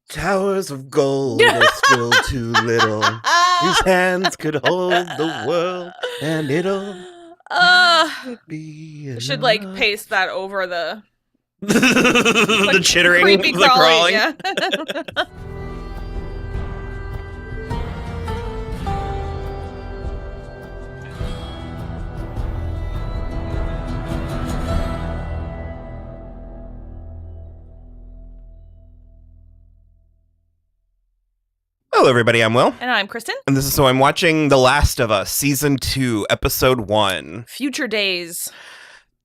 Towers of gold are still too little. His hands could hold the world, and it'll be enough. Should like paste that over the the chittering, creepy the crawling. Yeah. Hello, everybody. I'm Will. And I'm Kristen. And this is So I'm Watching The Last of Us, Season 2, Episode 1. Future Days.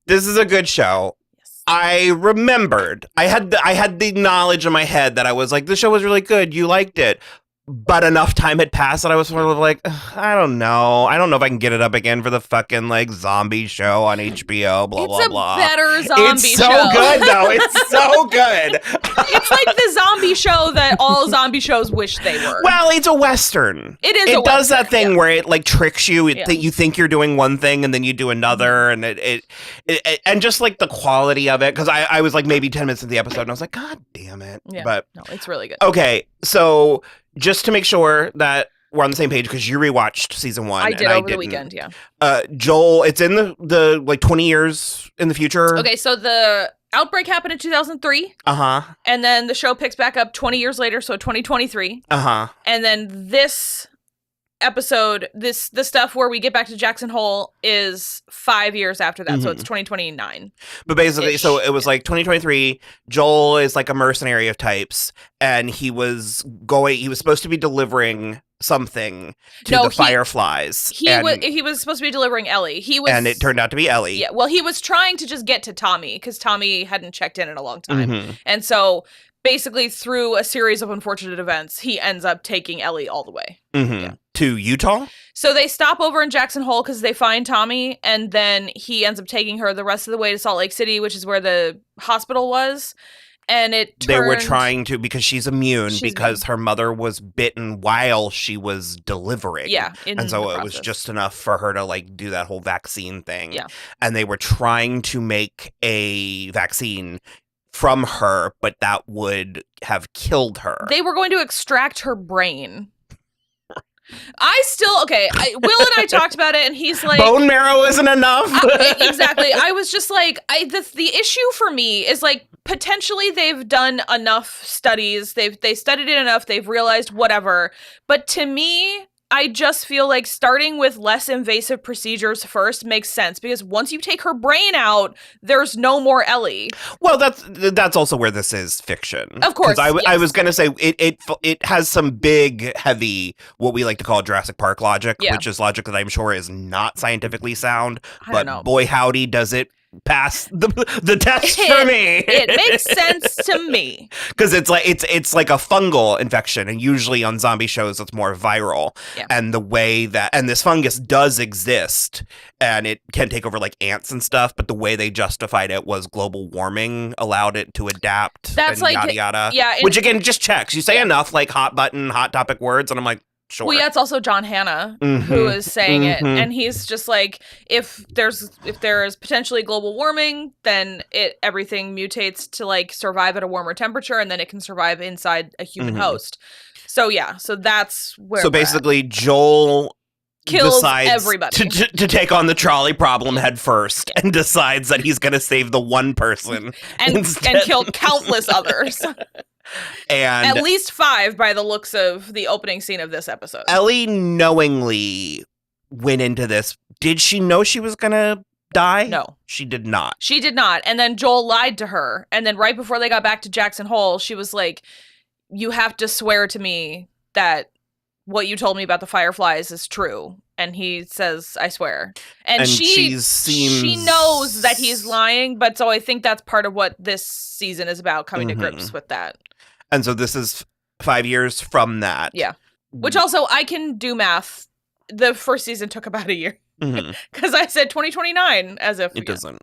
This is a good show. Yes. I remembered. I had the knowledge in my head that I was like, the show was really good. You liked it. But enough time had passed that I was sort of like, I don't know. I don't know if I can get it up again for the fucking, like, zombie show on HBO, blah, blah, blah. It's a better zombie show. It's so good, though. It's so good. It's like the zombie show that all zombie shows wish they were. Well, it's a Western. It does that thing yeah. where it, like, tricks you. You think you're doing one thing, and then you do another, and it and just, like, the quality of it. Because I was, like, maybe 10 minutes into the episode, and I was like, God damn it. Yeah. But no, it's really good. Okay, so just to make sure that we're on the same page, because you rewatched season 1. I did over the weekend, yeah. Joel, it's in the like 20 years in the future. Okay, so the outbreak happened in 2003. Uh-huh. And then the show picks back up 20 years later, so 2023. Uh-huh. And then this episode, the stuff where we get back to Jackson Hole is 5 years after that, so it's 2029. But basically, so it was like 2023, Joel is like a mercenary of types, and he was supposed to be delivering something to the Fireflies. He was supposed to be delivering Ellie. And it turned out to be Ellie. Yeah, well, he was trying to just get to Tommy, because Tommy hadn't checked in a long time. And so basically, through a series of unfortunate events, he ends up taking Ellie all the way. Yeah. To Utah? So they stop over in Jackson Hole because they find Tommy, and then he ends up taking her the rest of the way to Salt Lake City, which is where the hospital was. And they were trying to, because she's immune, because her mother was bitten while she was delivering. Yeah. And so it was just enough for her to, like, do that whole vaccine thing. Yeah. And they were trying to make a vaccine from her, but that would have killed her. They were going to extract her brain. Will and I talked about it, and he's like, bone marrow isn't enough. Exactly. I was just like, the issue for me is, like, potentially they've done enough studies, they studied it enough, they've realized whatever, but to me, I just feel like starting with less invasive procedures first makes sense, because once you take her brain out, there's no more Ellie. Well, that's also where this is fiction. Of course, I was going to say it has some big, heavy, what we like to call Jurassic Park logic, which is logic that I'm sure is not scientifically sound. But boy, howdy, does it pass the test for me. It makes sense to me, because it's like a fungal infection, and usually on zombie shows it's more viral. And the way and this fungus does exist, and it can take over like ants and stuff, but the way they justified it was global warming allowed it to adapt. That's and like yada yada. Yeah, which again just checks. You say enough like hot button, hot topic words, and I'm like, sure. Well, yeah, it's also John Hannah who is saying it, and he's just like, if there is potentially global warming, then everything mutates to like survive at a warmer temperature, and then it can survive inside a human host. So yeah, so that's where. So basically, Joel decides everybody to take on the trolley problem head first, and decides that he's going to save the one person and kill countless others. And at least 5 by the looks of the opening scene of this episode. Ellie knowingly went into this. Did she know she was gonna die? No. She did not. She did not. And then Joel lied to her. And then right before they got back to Jackson Hole, she was like, you have to swear to me that what you told me about the Fireflies is true. And he says, I swear. And she knows that he's lying, but so I think that's part of what this season is about, coming to grips with that. And so this is 5 years from that. Yeah. Which also, I can do math. The first season took about a year. Because I said 2029 as if... It doesn't.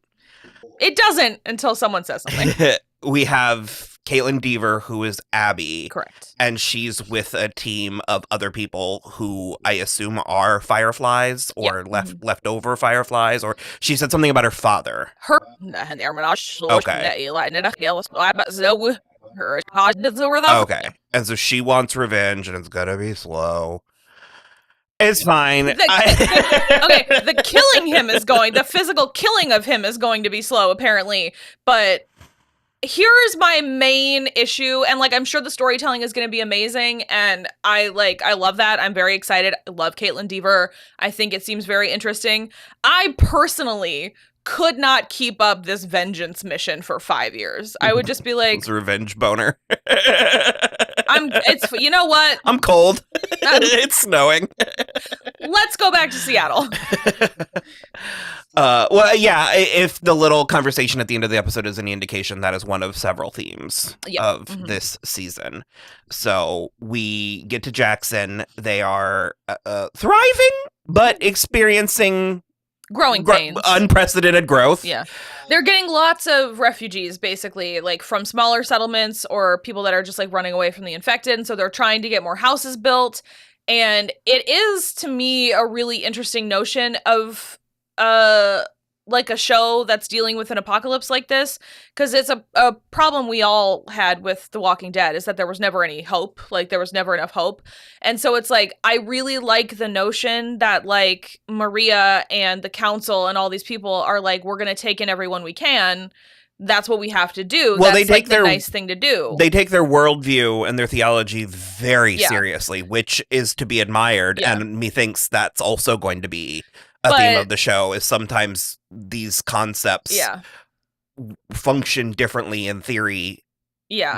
It doesn't until someone says something. We have Caitlin Deaver, who is Abby. Correct. And she's with a team of other people who I assume are Fireflies or leftover Fireflies, or she said something about her father. Okay. Okay. And so she wants revenge, and it's gonna be slow. It's fine. The physical killing of him is going to be slow, apparently. But here is my main issue, and like I'm sure the storytelling is going to be amazing, and I love that. I'm very excited. I love Caitlin Dever. I think it seems very interesting. I personally could not keep up this vengeance mission for 5 years. I would just be like, it's a revenge boner. You know what? I'm cold. It's snowing. Let's go back to Seattle. Well, yeah, if the little conversation at the end of the episode is any indication, that is one of several themes of this season. So we get to Jackson. They are thriving, but experiencing growing pains. Unprecedented growth. Yeah. They're getting lots of refugees, basically, like from smaller settlements or people that are just like running away from the infected. And so they're trying to get more houses built. And it is, to me, a really interesting notion of like a show that's dealing with an apocalypse like this, because it's a problem we all had with The Walking Dead, is that there was never any hope. Like, there was never enough hope. And so it's like, I really like the notion that like Maria and the council and all these people are like, we're going to take in everyone we can. That's what we have to do. Well, that's they take the nice thing to do. They take their worldview and their theology very seriously, which is to be admired. Yeah. And methinks that's also going to be a theme of the show, is sometimes these concepts function differently in theory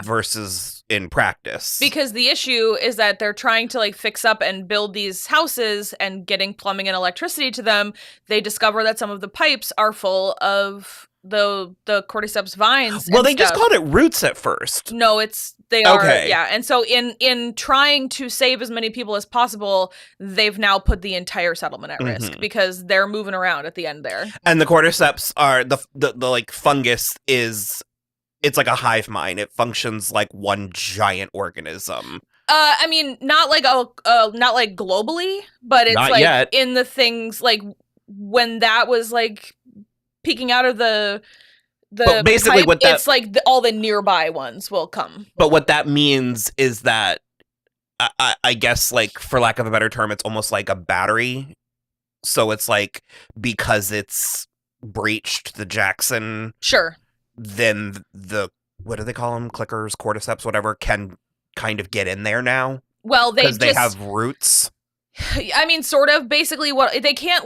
versus in practice. Because the issue is that they're trying to like fix up and build these houses and getting plumbing and electricity to them. They discover that some of the pipes are full of the cordyceps vines. Well, they just called it roots at first. No, they are, yeah. And so in trying to save as many people as possible, they've now put the entire settlement at risk because they're moving around at the end there. And the cordyceps are the like fungus is, it's like a hive mind. It functions like one giant organism. I mean, not like globally, but it's not like yet. In the things like when that was like peeking out of the basically pipe, it's like all the nearby ones will come. But what that means is that I guess, like, for lack of a better term, it's almost like a battery. So it's like, because it's breached the Jackson, then the, what do they call them, clickers, cordyceps, whatever, can kind of get in there now. Well, because they have roots. I mean, sort of. Basically, what they can't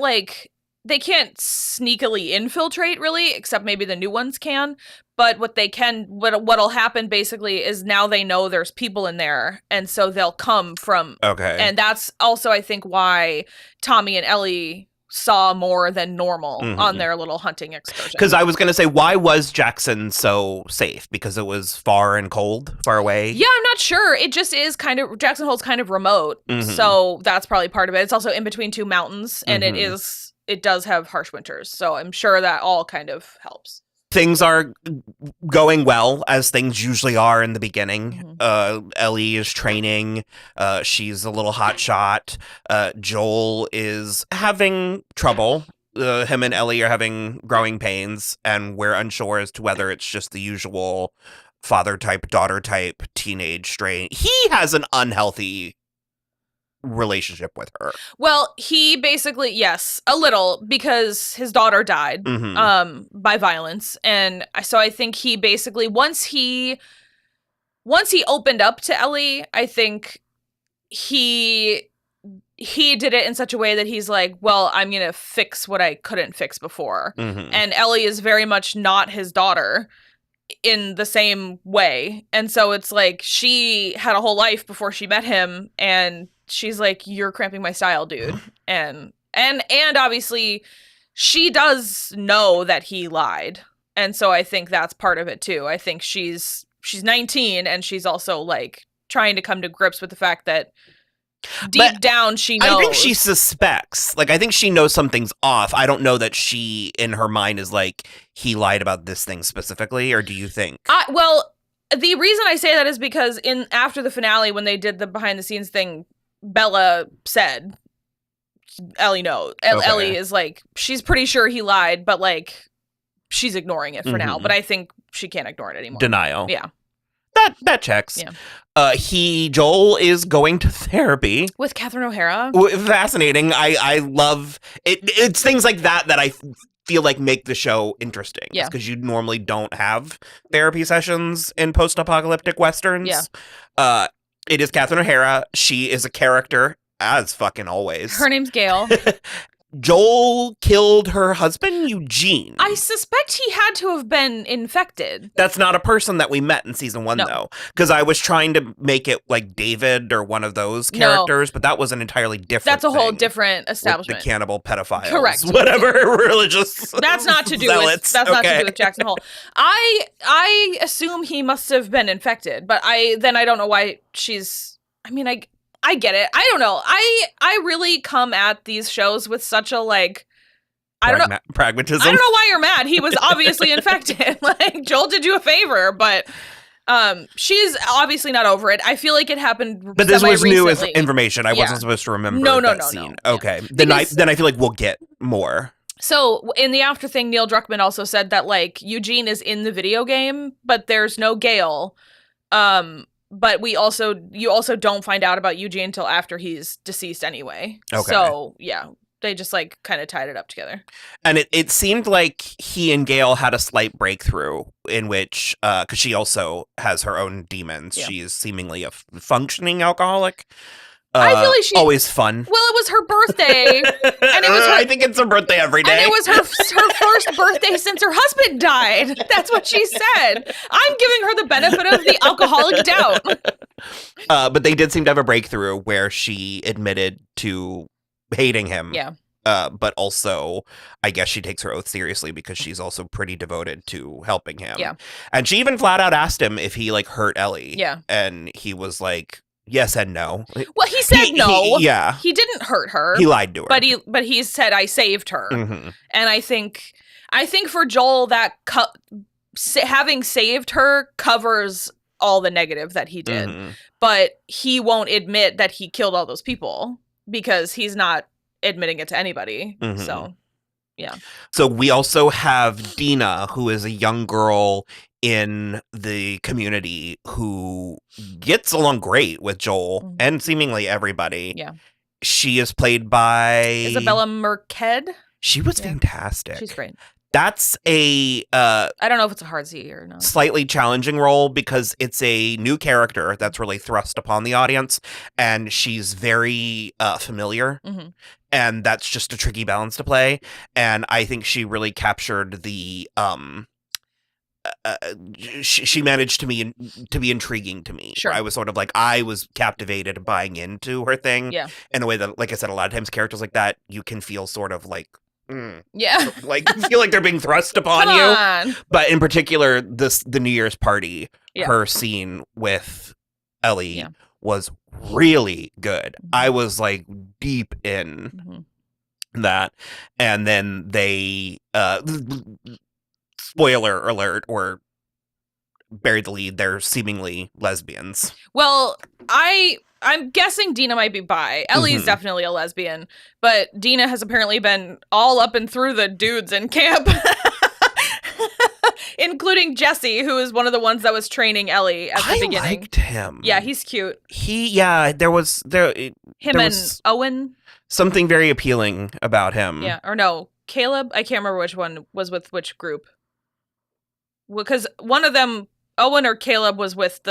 sneakily infiltrate, really, except maybe the new ones can. But what'll happen basically is now they know there's people in there, and so they'll come from. Okay. And that's also, I think, why Tommy and Ellie saw more than normal on their little hunting excursion. Because I was going to say, why was Jackson so safe? Because it was far and cold, far away? Yeah, I'm not sure. It just is Jackson Hole's kind of remote, so that's probably part of it. It's also in between two mountains, and it does have harsh winters, so I'm sure that all kind of helps. Things are going well, as things usually are in the beginning. Ellie is training. She's a little hotshot. Joel is having trouble. Him and Ellie are having growing pains, and we're unsure as to whether it's just the usual father type, daughter type, teenage strain. He has an unhealthy relationship with her. Well, he basically, yes, a little, because his daughter died by violence, and so I think he basically once he opened up to Ellie, I think he did it in such a way that he's like, well, I'm gonna fix what I couldn't fix before. And Ellie is very much not his daughter in the same way, and so it's like she had a whole life before she met him, and she's like, you're cramping my style, dude. And obviously she does know that he lied. And so I think that's part of it too. I think she's 19, and she's also like trying to come to grips with the fact that deep down she knows. I think she suspects. Like, I think she knows something's off. I don't know that she, in her mind, is like, he lied about this thing specifically, or do you think? Well, the reason I say that is because after the finale, when they did the behind the scenes thing, Bella said, Ellie knows. Ellie is like, she's pretty sure he lied, but like, she's ignoring it for now. But I think she can't ignore it anymore. Denial. Yeah. That checks. Yeah. Joel is going to therapy. With Catherine O'Hara. Fascinating. I love it. It's things like that I feel like make the show interesting. Yeah. Because you normally don't have therapy sessions in post-apocalyptic westerns. Yeah. It is Catherine O'Hara. She is a character, as fucking always. Her name's Gail. Joel killed her husband, Eugene. I suspect he had to have been infected. That's not a person that we met in season 1, though. Because I was trying to make it like David or one of those characters, but that was an entirely different That's a whole different establishment. The cannibal pedophiles. Correct. Whatever religious That's not to do with not to do with Jackson Hole. I assume he must have been infected, but I don't know why she's I get it. I don't know. I really come at these shows with such a pragmatism. I don't know why you're mad. He was obviously infected. Like, Joel did you a favor, but she's obviously not over it. I feel like it happened. But this was new information. I wasn't supposed to remember that scene. No. Okay, yeah. Then I feel like we'll get more. So in the after thing, Neil Druckmann also said that like Eugene is in the video game, but there's no Gail. But you also don't find out about Eugene until after he's deceased anyway. Okay. So yeah, they just like kind of tied it up together. And it seemed like he and Gail had a slight breakthrough in which, because she also has her own demons. Yeah. She's seemingly a functioning alcoholic. I feel like she's always fun. Well, it was her birthday, and it was I think it's her birthday every day. And it was her first birthday since her husband died. That's what she said. I'm giving her the benefit of the alcoholic doubt. But they did seem to have a breakthrough where she admitted to hating him. Yeah. But also, I guess she takes her oath seriously because she's also pretty devoted to helping him. Yeah. And she even flat out asked him if he like hurt Ellie. Yeah. And he was like, yes and no. Well, he said no. Yeah. He didn't hurt her. He lied to her. But he said, I saved her. Mm-hmm. And I think for Joel, that having saved her covers all the negative that he did. Mm-hmm. But he won't admit that he killed all those people because he's not admitting it to anybody. Mm-hmm. So, yeah. So we also have Dina, who is a young girl in the community who gets along great with Joel and seemingly everybody. Yeah. She is played by Isabella Merced. She was fantastic. She's great. That's I don't know if it's a hard Z or not. Slightly challenging role because it's a new character that's really thrust upon the audience, and she's very familiar. Mm-hmm. And that's just a tricky balance to play. And I think she really captured the she managed to be intriguing to me. Sure. I was sort of like, I was captivated buying into her thing. Yeah. In a way that, like I said, a lot of times characters like that, you can feel sort of like, yeah, like feel like they're being thrust upon you. But in particular, the New Year's party, her scene with Ellie was really good. Mm-hmm. I was like deep in that, and then they spoiler alert, or buried the lead, they're seemingly lesbians. Well, I'm guessing Dina might be bi. Ellie's definitely a lesbian, but Dina has apparently been all up and through the dudes in camp. Including Jesse, who is one of the ones that was training Ellie at the beginning. I liked him. Yeah, he's cute. There was Owen. Something very appealing about him. Yeah, or no, Caleb. I can't remember which one was with which group. Because one of them, Owen or Caleb, was with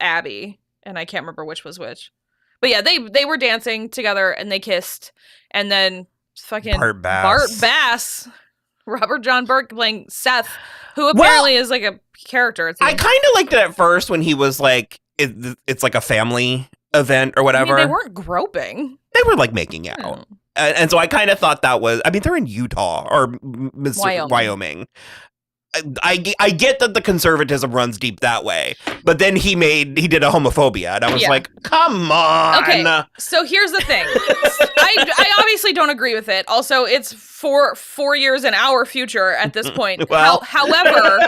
Abby, and I can't remember which was which. But yeah, they were dancing together and they kissed, and then fucking Bart Bass. Robert John Burke playing Seth, who apparently is like a character. I kind of liked it at first when he was like, it's like a family event or whatever. They weren't groping. They were like making out. And so I kind of thought that was, they're in Utah or Wyoming. I get that the conservatism runs deep that way, but then he did a homophobia, and I was like, come on. Okay, so here's the thing. I obviously don't agree with it. Also, it's 4 years in our future at this point. Well. However,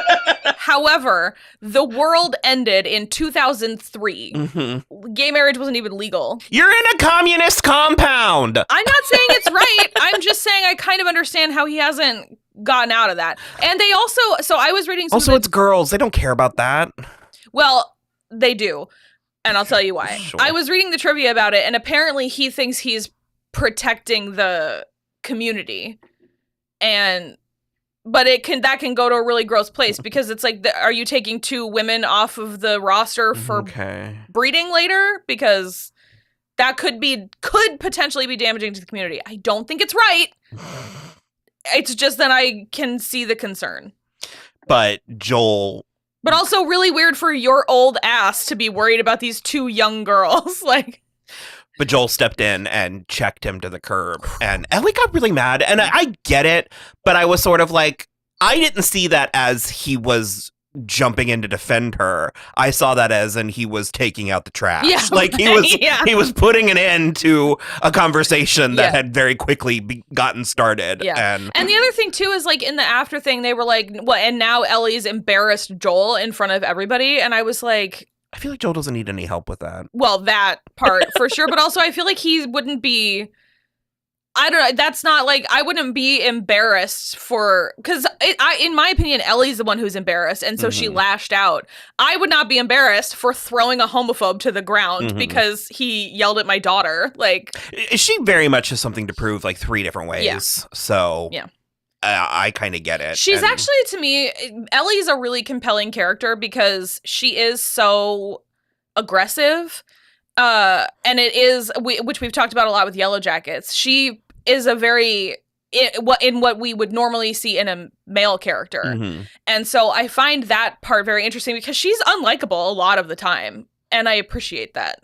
the world ended in 2003. Mm-hmm. Gay marriage wasn't even legal. You're in a communist compound. I'm not saying it's right. I'm just saying I kind of understand how he hasn't gotten out of that. And they also, so I was reading it's girls. They don't care about that. Well, they do. And I'll tell you why. Sure. I was reading the trivia about it, and apparently he thinks he's protecting the community. But that can go to a really gross place because it's like, are you taking 2 women off of the roster for breeding later? Because that could potentially be damaging to the community. I don't think it's right. It's just that I can see the concern. But Joel... But also really weird for your old ass to be worried about these 2 young girls. But Joel stepped in and checked him to the curb. And Ellie got really mad. And I get it. But I was sort of like, I didn't see that as he was jumping in to defend her. I saw that as he was taking out the trash. Yeah, he was putting an end to a conversation that had very quickly gotten started. Yeah. And the other thing too is in the after thing, they were like, "What?" And now Ellie's embarrassed Joel in front of everybody, and I was like, I feel like Joel doesn't need any help with that. Well, that part for sure, but also I feel like he wouldn't be. I don't know. That's not I wouldn't be embarrassed because in my opinion, Ellie's the one who's embarrassed. And so she lashed out. I would not be embarrassed for throwing a homophobe to the ground because he yelled at my daughter. She very much has something to prove 3 different ways. Yeah. So yeah. I kind of get it. She's actually, to me, Ellie's a really compelling character because she is so aggressive. And it is, which we've talked about a lot with Yellow Jackets. She is a very in what we would normally see in a male character, and so I find that part very interesting because she's unlikable a lot of the time, and I appreciate that.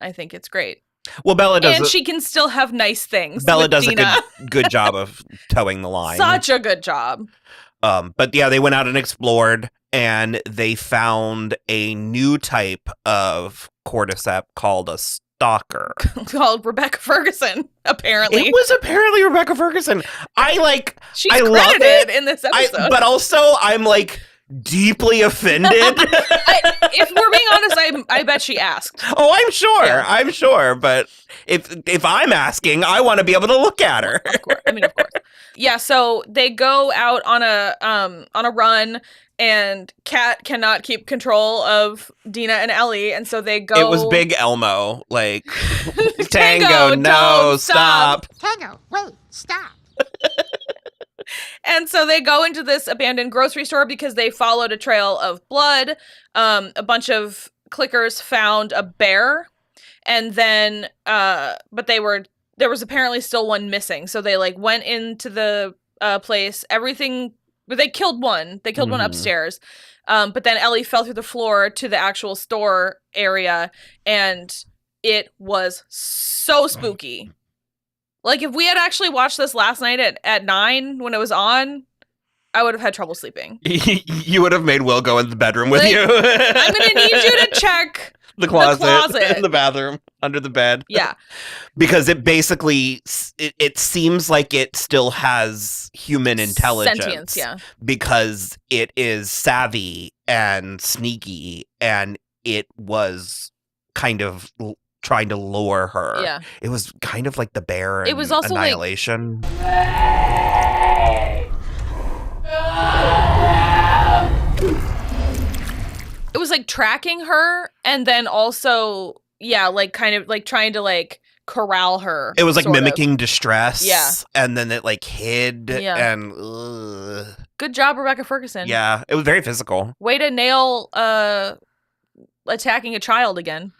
I think it's great. Well, Bella does, and she can still have nice things. Bella does Dina. a good job of towing the line. Such a good job. But yeah, they went out and explored, and they found a new type of cordyceps called a stalker. Called Rebecca Ferguson, apparently. It was apparently Rebecca Ferguson. She's I love credited it in this episode. But also, I'm deeply offended. If we're being honest, I bet she asked. Oh, I'm sure. Yeah. I'm sure. But if I'm asking, I want to be able to look at her. Of course. Of course. Yeah, so they go out on a run, and Kat cannot keep control of Dina and Ellie, and so they go. It was Big Elmo, Tango, no, stop. Tango, wait, stop. And so they go into this abandoned grocery store because they followed a trail of blood. A bunch of clickers found a bear, and then but there was apparently still one missing. So they went into the place. But they killed one. They killed one upstairs. But then Ellie fell through the floor to the actual store area, and it was so spooky. If we had actually watched this last night at 9 when it was on, I would have had trouble sleeping. You would have made Will go in the bedroom with you. I'm going to need you to check the closet in the bathroom, under the bed. Yeah. Because it basically, it seems like it still has human intelligence. Sentience, yeah. Because it is savvy and sneaky, and it was kind of trying to lure her. Yeah. It was kind of like the bear in it was also Annihilation. It was tracking her, and then also, yeah, kind of trying to corral her. It was mimicking distress. Yeah. And then it hid. Yeah. And good job, Rebecca Ferguson. Yeah. It was very physical. Way to nail attacking a child again.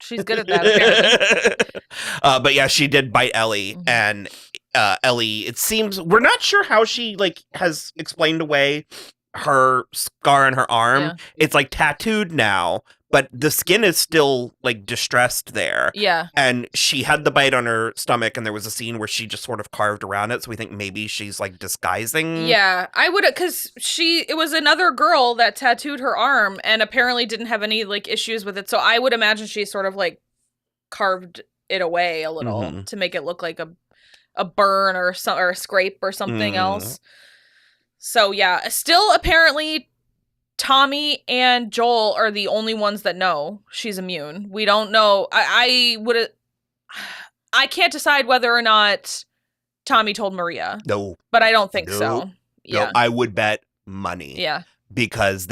She's good at that, apparently. But yeah, she did bite Ellie, and Ellie, it seems, we're not sure how she has explained away her scar on her arm. Yeah. It's tattooed now, but the skin is still distressed there. Yeah. And she had the bite on her stomach, and there was a scene where she just sort of carved around it, so we think maybe she's disguising. Yeah, I would, because it was another girl that tattooed her arm and apparently didn't have any issues with it, so I would imagine she sort of carved it away a little to make it look like a burn or a scrape or something else. So yeah, still apparently Tommy and Joel are the only ones that know she's immune. We don't know. I can't decide whether or not Tommy told Maria. No. But I don't think so. No, Yeah. I would bet money. Yeah. because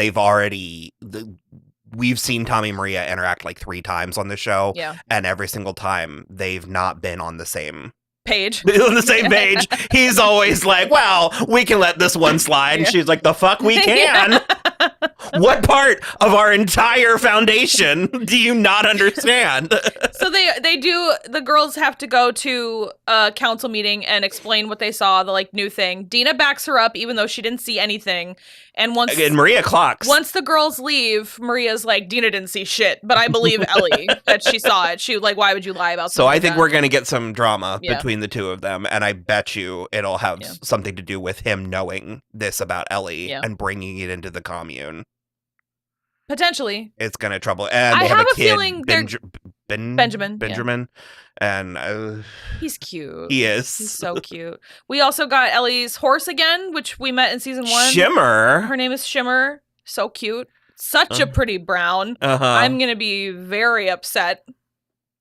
we've seen Tommy and Maria interact like 3 times on the show. Yeah. And every single time they've not been on the same page. on the same page. He's always like, well, we can let this one slide. And she's like, the fuck we can. What part of our entire foundation do you not understand? So the girls have to go to a council meeting and explain what they saw, the like new thing. Dina backs her up even though she didn't see anything. And Maria clocks. Once the girls leave, Maria's like, Dina didn't see shit, but I believe Ellie that she saw it. She like, why would you lie about something? So I think like we're going to get some drama between the two of them. And I bet you it'll have something to do with him knowing this about Ellie and bringing it into the commune. Potentially. It's going to trouble. And I they have have a a kid, feeling Benjamin. And he's cute. He is. He's so cute. We also got Ellie's horse again, which we met in season 1. Shimmer. Her name is Shimmer. So cute. Such a pretty brown. I'm going to be very upset.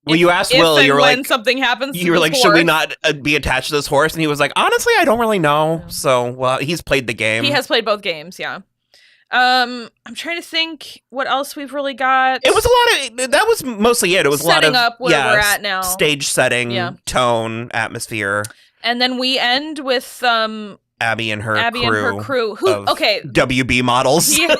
Well, you asked Will, you were like, when something happens to you were like, horse. should we not be attached to this horse? And he was like, honestly, I don't really know. So, well, he's played the game. He has played both games, yeah. I'm trying to think what else we've really got. It was a lot of, that was mostly it. It was setting a lot of, up where we're at now. Stage setting, tone, atmosphere. And then we end with Abby and her crew. Who, okay. WB models. Yeah.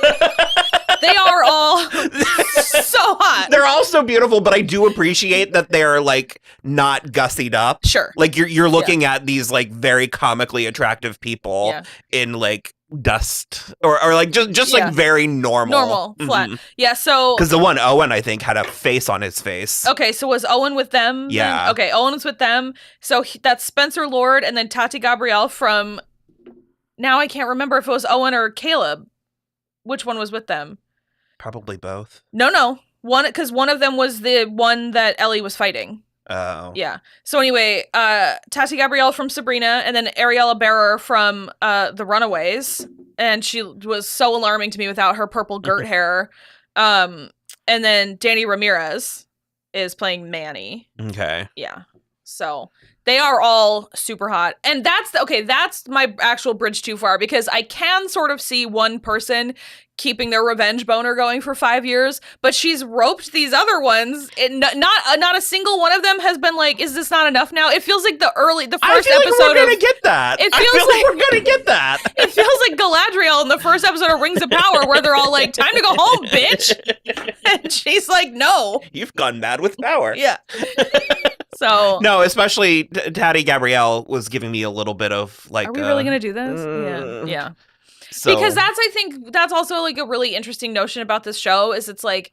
They are all so hot. They're all so beautiful, but I do appreciate that they're like not gussied up. Sure. Like you're looking at these like very comically attractive people in like dust or like just like very normal flat. Yeah, so because the one Owen I think had a face on his face. Okay, so was Owen with them? Yeah. Then? Okay, Owen was with them. So that's Spencer Lord and then Tati Gabrielle from. Now I can't remember if it was Owen or Caleb. Which one was with them? Probably both. No. Because one of them was the one that Ellie was fighting. Oh. Yeah. So anyway, Tati Gabrielle from Sabrina, and then Ariella Bearer from The Runaways, and she was so alarming to me without her purple girt hair. And then Danny Ramirez is playing Manny. Okay. Yeah. So they are all super hot. And that's my actual bridge too far, because I can sort of see one person keeping their revenge boner going for 5 years, but she's roped these other ones. Not a single one of them has been like, is this not enough now? It feels like the first episode we're gonna get that. It feels like we're gonna get that. It feels like Galadriel in the first episode of Rings of Power, where they're all like, time to go home, bitch. And she's like, no. You've gone mad with power. Yeah. So no, especially Tati Gabrielle was giving me a little bit of like, are we really gonna do this? Yeah. So. Because I think that's also like a really interesting notion about this show is it's like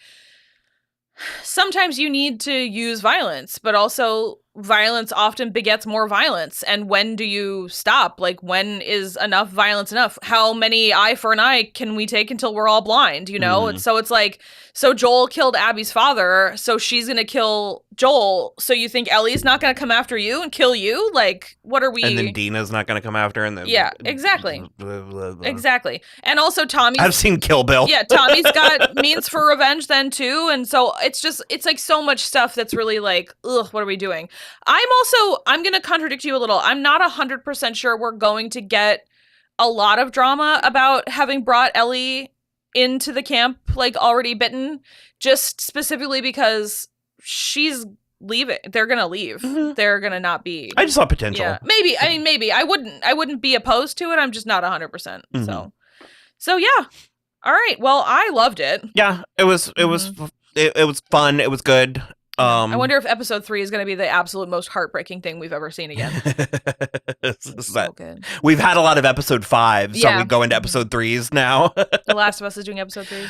sometimes you need to use violence, but also violence often begets more violence. And when do you stop? Like, when is enough violence enough? How many eye for an eye can we take until we're all blind, you know? And so it's like, so Joel killed Abby's father, so she's going to kill Joel. So you think Ellie's not going to come after you and kill you? Like, what are we... And then Dina's not going to come after her. And then... Yeah, exactly. Blah, blah, blah. Exactly. And also Tommy... I've seen Kill Bill. Yeah, Tommy's got means for revenge then too. And so it's like so much stuff that's really like, ugh, what are we doing? I'm going to contradict you a little. I'm not 100% sure we're going to get a lot of drama about having brought Ellie into the camp, like already bitten, just specifically because she's leaving. They're going to leave. Mm-hmm. They're going to not be. I just saw potential. Yeah, maybe. I mean, maybe. I wouldn't be opposed to it. I'm just not 100%. Mm-hmm. So yeah. All right. Well, I loved it. Yeah, it was fun. It was good. I wonder if episode 3 is going to be the absolute most heartbreaking thing we've ever seen again. So good. We've had a lot of episode 5, so we go into episode 3s now. The Last of Us is doing episode 3.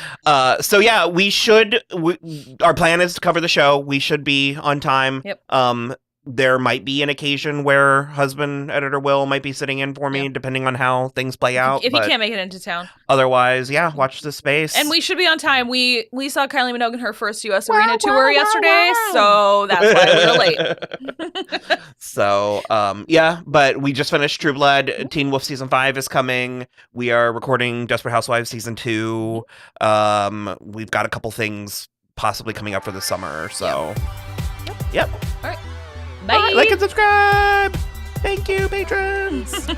So yeah, our plan is to cover the show. We should be on time. Yep. There might be an occasion where husband editor Will might be sitting in for me, depending on how things play out. If he can't make it into town. Otherwise, watch this space. And we should be on time. We saw Kylie Minogue in her first U.S. Arena tour yesterday, so that's why we were late. So, but we just finished True Blood. Teen Wolf Season 5 is coming. We are recording Desperate Housewives Season 2. We've got a couple things possibly coming up for the summer, so... Yep. All right. Bye. Like and subscribe. Thank you, patrons.